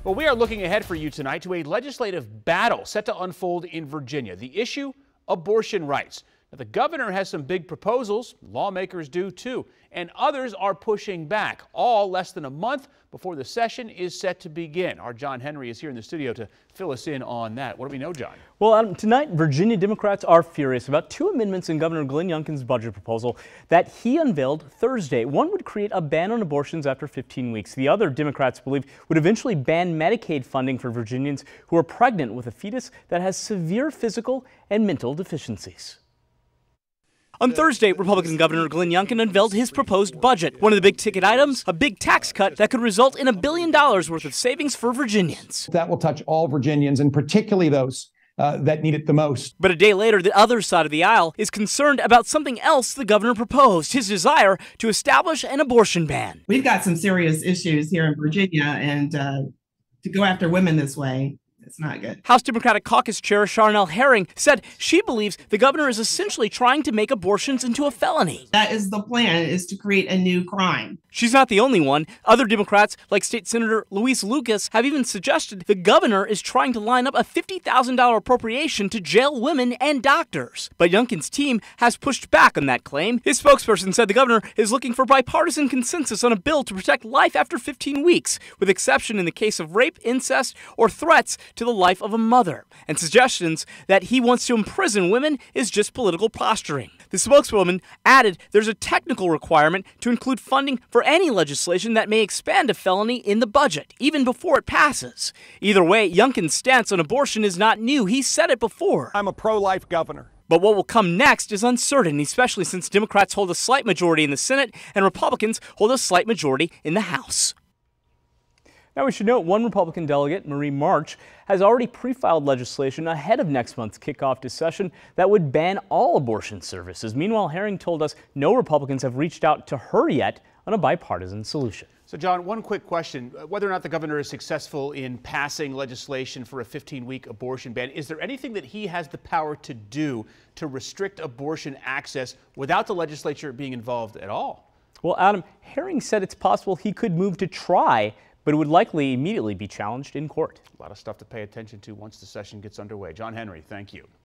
Well, we are looking ahead for you tonight to a legislative battle set to unfold in Virginia. The issue, abortion rights. Now, the governor has some big proposals, lawmakers do too, and others are pushing back, all less than a month before the session is set to begin. Our John Henry is here in the studio to fill us in on that. What do we know, John? Well, Adam, tonight, Virginia Democrats are furious about two amendments in Governor Glenn Youngkin's budget proposal that he unveiled Thursday. One would create a ban on abortions after 15 weeks. The other, Democrats believe, would eventually ban Medicaid funding for Virginians who are pregnant with a fetus that has severe physical and mental deficiencies. On Thursday, Republican Governor Glenn Youngkin unveiled his proposed budget. One of the big ticket items, a big tax cut that could result in $1 billion worth of savings for Virginians. That will touch all Virginians, and particularly those that need it the most. But a day later, the other side of the aisle is concerned about something else the governor proposed, his desire to establish an abortion ban. We've got some serious issues here in Virginia, and to go after women this way, it's not good. House Democratic Caucus Chair Charnel Herring said she believes the governor is essentially trying to make abortions into a felony. That is the plan, is to create a new crime. She's not the only one. Other Democrats, like State Senator Luis Lucas, have even suggested the governor is trying to line up a $50,000 appropriation to jail women and doctors. But Youngkin's team has pushed back on that claim. His spokesperson said the governor is looking for bipartisan consensus on a bill to protect life after 15 weeks, with exception in the case of rape, incest, or threats to the life of a mother. And suggestions that he wants to imprison women is just political posturing. The spokeswoman added there's a technical requirement to include funding for any legislation that may expand a felony in the budget, even before it passes. Either way, Youngkin's stance on abortion is not new. He said it before. I'm a pro-life governor. But what will come next is uncertain, especially since Democrats hold a slight majority in the Senate and Republicans hold a slight majority in the House. Now, we should note one Republican delegate, Marie March, has already pre-filed legislation ahead of next month's kickoff to session that would ban all abortion services. Meanwhile, Herring told us no Republicans have reached out to her yet on a bipartisan solution. So, John, one quick question. Whether or not the governor is successful in passing legislation for a 15-week abortion ban, is there anything that he has the power to do to restrict abortion access without the legislature being involved at all? Well, Adam, Herring said it's possible he could move to try, but it would likely immediately be challenged in court. A lot of stuff to pay attention to once the session gets underway. John Henry, thank you.